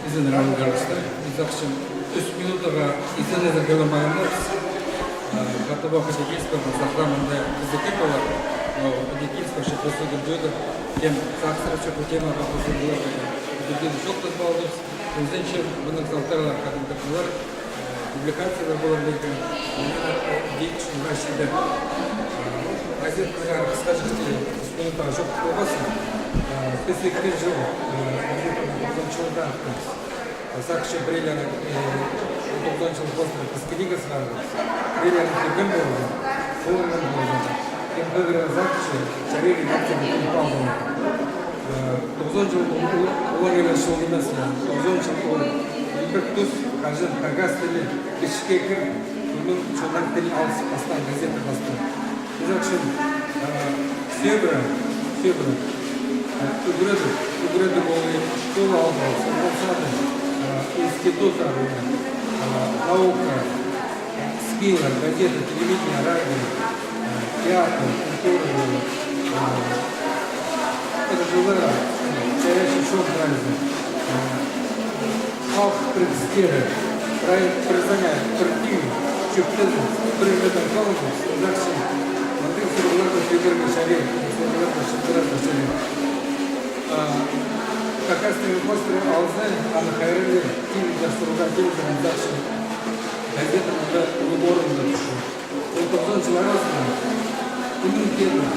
izin almışlar. Biz akşam 3 minuta izin ezberlememiz. Hatta vakit geçti, saklamında bizde var. Но Никитская ще присутствует дойдет, тем завтра ще по тема присутствует. Дойдет шок разбалдус. Зачем в нас алтарlar kadın takılar publikasya работали дичь наши газетler кстати что там шок колбасы. Если кто жил в Чонда, Сакши Бриллиан Удобничал после Паскинига сразу. Бриллиан Кибембел, Форнен Кембер Закши, Чарели Накин Кимпалдон. Удобничал Уоррена Шолинаса, Удобничал Импектус, Кажен Кагастели, Бишкекер, Удобничал Чонантели Алс, Пастан, газета Пастан. Закши Фебра, Угреды были школа Албанс, Албансады, института, наука, СМИ, газеты, телевидение, радио, театр, культура, это жила, чаще шок нравится, хав предстиры, признаняет, партию, чуптезу, приведен колонус, дальше, Андрей Сергеевич Фигурный Шарин, как раз таки после Алзы, Анна Хайрели, Киви для Сургатил, дальше, газета на Лубором напишу. Он подзончил разное, иммунитетно,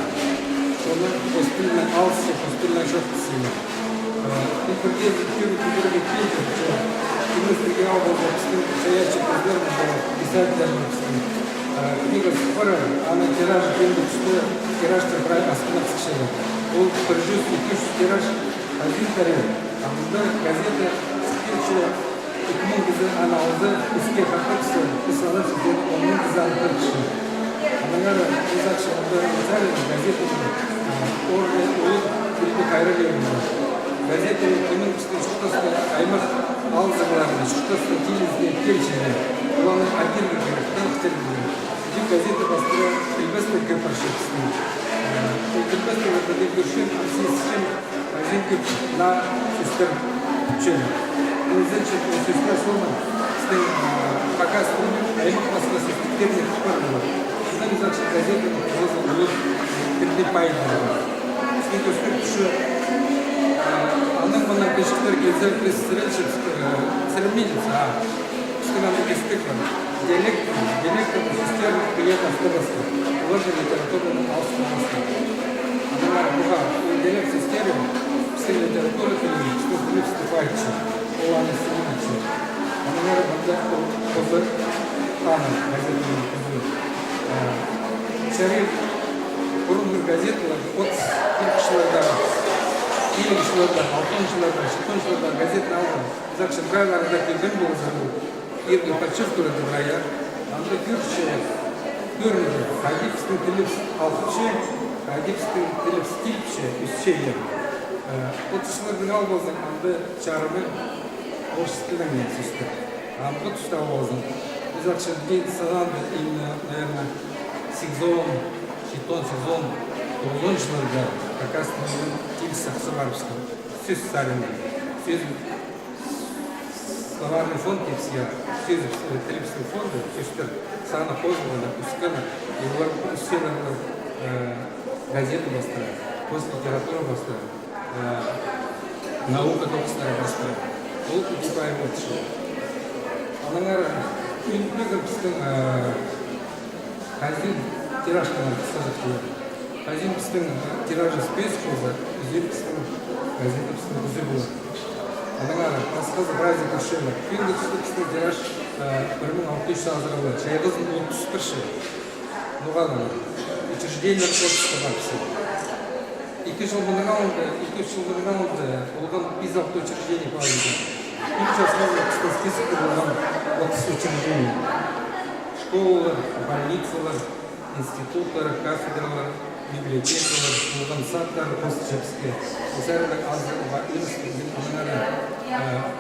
он постельно Алсе, постельно Жовтсина. И подъезд первый культурный пейзаж, что мы стригал в обстоятельствах, стоящий президент, писать даже в книга Сфора, она тираж, тираж, остановился. Он прижился, пишет тираж, один тарел. А муда газета спичила, и книга за анализа, из тех охотцев, писала, что он много за охотцев. А наверное, не так, что он был в газету, орды, улыб, перед Хайрелем. Газета, книга, что-то аймах, алзагларный, что-то статильный, кельчный. Главное, один говорит, там второй. Газета построила Эльбестер Пашевский. Эльбестер это Легушин, Арсеньевич, Арсеньевич на сестер Чен. Значит, сестра Сома стоит пока строит, а ему просто сестерник шпарного. Знаете, значит, газета назвала Пердипайна. Сколько что она была пешкар гезер пресс-речи церемонится, что нам таки стыкла. Диалект системы клиента автобуса. Вложили литературу на автобусе. Она была диалект системы, все литературы, что были вступающие. Уланы Симоничи. Она наверное, позор Тана, газету позор. Шариф, Урумгур газету, от Киркшлада, Киркшлада, Алтоншлада, Шитоншлада, газетный альбом. Закшин правильно, когда ты был забыл. Ирга почувствовала добрая, анда кürtçe, görmedi. Hadipstin tilips altıçı, hadipstin tilips tilpçe, üstçe yer. O tuşlardan albozdan anda çağrımı hoş stilemeye süstü. Anda tuşta albozdan. Biz akşam değil sanandı именно, наверное, сезон, хитон сезон, долончыларда, как раз на тильс Аксаварском, сөз сарында, сөз Товарный фонд все Трипский фонды, все сана поздно, пускана, и все газеты поставили, после литературы поставили, наука только старая поставили. Вот типа и вот что. Она, наверное, один тираж, наверное, сказать, один тираж спецкоза, зипстым, газетовским зубом. Она рассказывает разные кошельки. Первый тираж примерно 600 азралар. Шайгыз 31 шай. Ну ладно. Учреждение творчества баксы. Iki yıl bunaldı. Oradan biz hafta учреждение bağladı. İlk çalışmalar spesifik olan 30 учреждение. Школы, больницалар, институттар, кафедралар, библиотекалар, Улган садтар, Постчепские. Mesela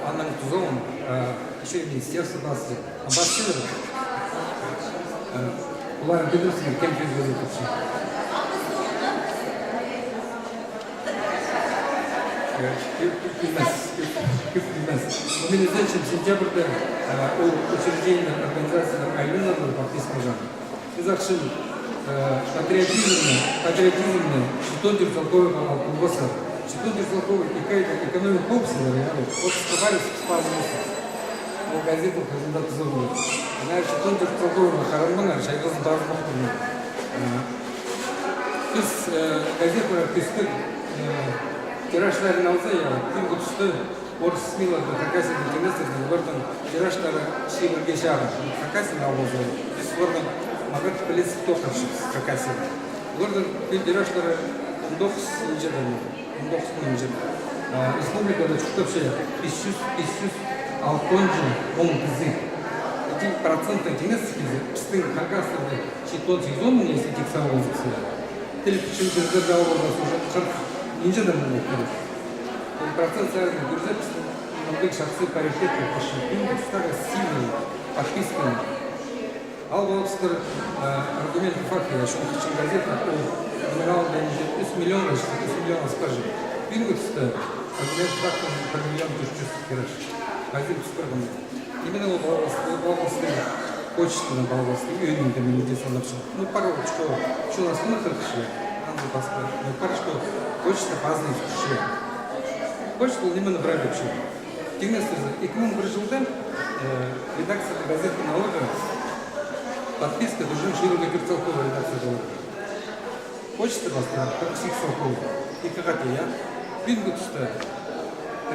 Анна Тузовна, еще и министерство власти, амбассадор. Улар Бедрусин, кем привезли вообще? bilmez. Мобилизация сентябрьда учреждение организации Айлюнада подписано. Biz akşam патриотизмны, шитонтер толковый колбаса, шитонтер толковый экономик опсилар, вот сказали спазмосы. O газету казында тузылды. Она шитонтер толковый махарамбана, шайгазын дармахтыны. Biz газеталар түстік тираштарын алса, тем күтісті орыс СМИларды какасыны кеместеді, олардың тираштары шейбірге шағын. Какасыны алғызы. Біз олардың мағат білесі тоқыршыз какасыны. Олардың тираштары 19 инжерден. Республикада чүктөпше 500 10 кізі. 1% кеместеді, біздің какасыны шитон сезонын есі тексау олзықсы. Телек үшін біздер жалғызасы уже 40 инжерден болып. Процент связан бюджет, многих шахсы паритетов, потому что сильные подписки. Албаловскер аргумент факта, я шел в газета о номинал для 100 миллионов, скажем. Пингутста аргумент факта про миллион тысяч тираж. Газета скажем. Именно Албаловскер почта на Албаловскер, юридически медицина. Ну пару что у нас внутрь шли, надо посмотреть. Ну пару что почта поздно шли. Почта именно брали вообще. И к нему пришелден редакция газеты «Налога» подписка должен широко перцелковая редакция «Налога». Почта вас как всех целковая. И как-то я пингут что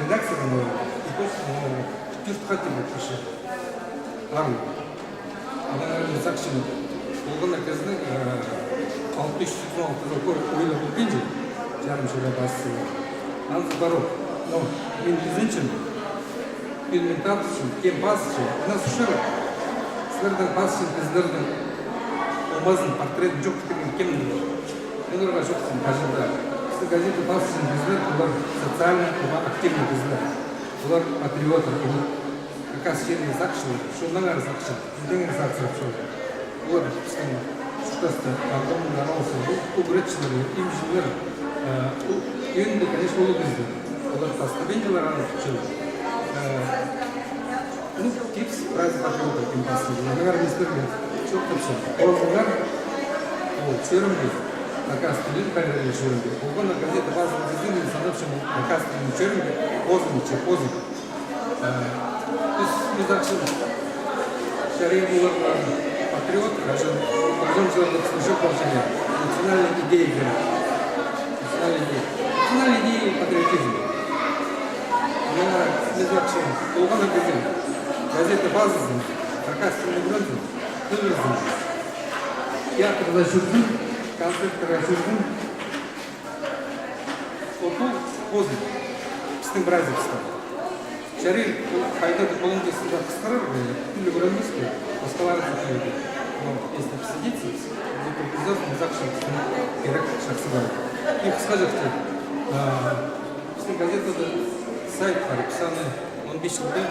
редакция «Налога» и почта «Налога». Что хотим пишет. Ару. Она, наверное, закшена. Олгана казны 600 целковая ойлы пинжи. Жарым шеля бассы. Анзы барок. Но мен изенчен, мен тапсычын, кем басычын, нас ушыр, сілердің басычын, біздердің олмазын портретін жоқ деген кем дейді. Мен ұрға жоқсын қажында. Сіз газеті басычын біздер, олар социальный, активный біздер. Олар патриотер, как раз жеріне сақшылы, шоңнан әрі сақшылы, бізден әрі сақшылы. Олар біздің шұқтасты, ағымын аралысы, ұбыретшілері, имшілер, үйінді, конечно, олы біздер. Олар постабендилар аны күшілі. Ну, типс, праздник патриота, кем пасынды. Наверное, мистерге çok күші. Олар, çörümді, накастылын пәрелі çörümді. Олғана газета базын біздің санапшым накастылын çörümді, озым. Біз ақшын шария олар патриот, қашын, олжамшыларды түсіншіп болшыне. Национальный идея. Национальный идея патриотизм. Лезакшин, Олгана Газин, газета базысын, какастылын грантын, төвірзін. Театрда жүрдім, концерттерға жүрдім. Оту қозым, біздің бразилстан. Шарил қайдады қолыңдесінде қысқарар, күлі көрінмес пе, басқалары тұтылды. Но если посидите, вы припизов, Лезакшин керек шақсы бар. И қысқа жақты, біздің газетада сайт бар, писаны 15 жылда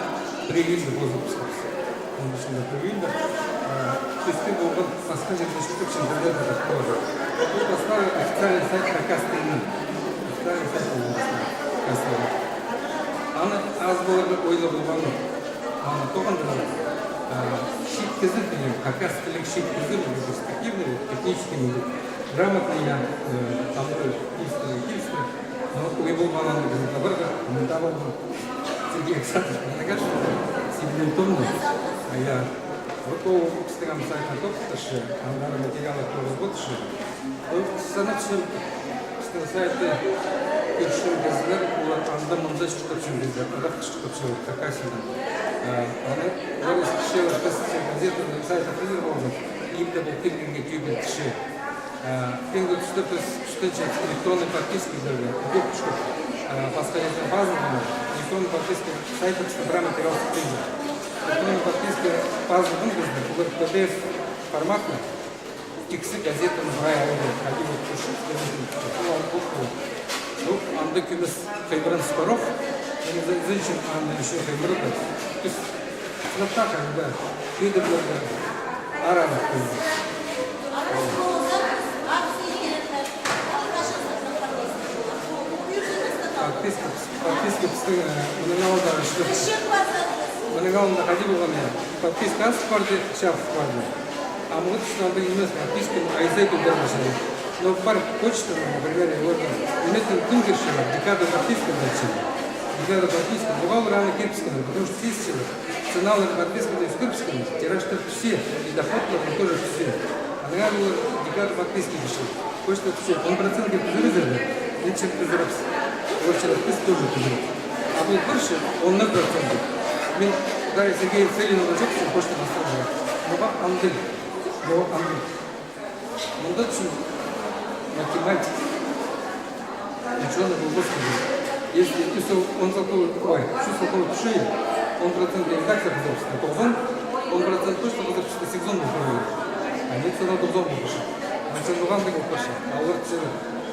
1 июльде бозып 15 жылда 1 июльде. Төсте болған басқа жерде шүктіп шындырды да болады. Бұл басқа официальный сайт Какастылының. Официальный сайт Какастылының. Аны аз боларға ойлы болғаны. Аны тоғындырады. Шиткізі, Какастылың шиткізі, перспективный, технический, грамотный, там киевский. Ой болғананы біздің біргі, мұнда болған. Сергей Александрович, нагаш, сибілін томны. Я вот ол кістігам сайтан тоқтышы, андары материалы тоғызбытышы. Санатшы кістігі сайты көршін кезілер, олар анда мұнда шүктөпшін кезілер, ағақ шүктөпшін какасыдан. Олар ескіше өшкісі газетінің сайты қызыр болған, имді бұл келгенге күйбен кіші. Пенгі түсті біз күштінші электронный подписки берді. Көп күшті пасқалетін базылығына. Электронный подписки сайты күшті бір материал сүттейді. Электронный подписки базылығын бізді. Бұл PDF форматны. Тексі газеті мұзғай ауды. Один вот күші. Бұл алып бұқты. Бұл анды көміс Хайбран Спаров. Зеншін анды еще Хайбраны. То есть, сынаптар, когда лидерлерді арамық бізді. подписка мынауда мынауында қажет болған подписка аз барды шаф барды а вот что надо емес подписка айзеки дәрмеші но бар почта например вот имеет күнгерші декада подписка дальше декада подписка бывало рано кирписканы потому что тысячи цена подписка то есть кирписканы тираж-то все и доход тоже все а надо было декада подписки решить почта все он процент где-то зарезервный лучше презервс лучше подписка тоже презервс а будет больше он 0%. Мен Дарья Сергеевна Целинова жоксың почта басталды. Бұға аңдыл. Бұға аңдыл. Мұнда түсін математик. Ученый был Господи. Если он толковый, туши, он процент редакция позаписка, то он процент точно позаписка сезон был проводит. А нет, все надо зон был пошел. Значит, бұған да был пошел. А вот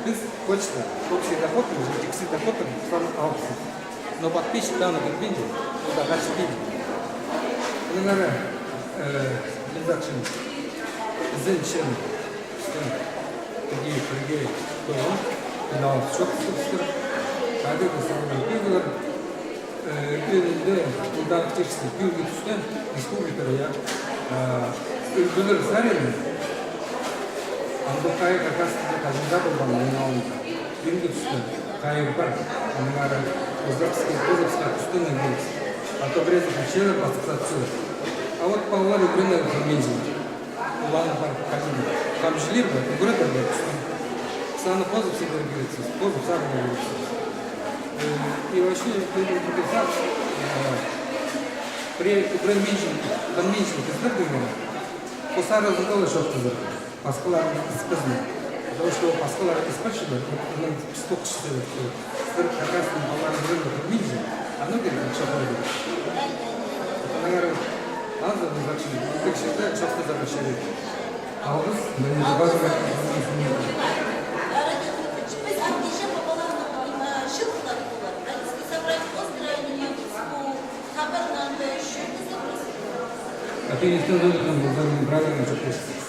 біз почта, общий доход, тексит доход, сам аукция. Но подписчик данный видео, туда дальше видео. Наверное, редакшн зенчен, такие то на шок структур, а это самое видео, перед удар тексте пилгитсне республикада я ülkeler sarayım. Andokaya kakasında kazandı bulman ne пилгитсне кайып бар. Анары Козовская пустынная граница. А то брезы причина подсказывает. А вот Павлар и Грюнер заменили. Улан Паркадин. Там жили бы, Грюнер бы. Сана Позов всегда говорится. Позов сам говорится. И вообще, при меньшем издателе, Посара задала что-то за Паскала сказано. Потому что Паскала испачкала, он столько считает, как раз он Павлар Грюнер видел. А ну говорит, что будет? Это, наверное, надо значит, как считает, что ты запрещаешь. А у нас мы не забываем. А ты не сказал, что он был правильно, что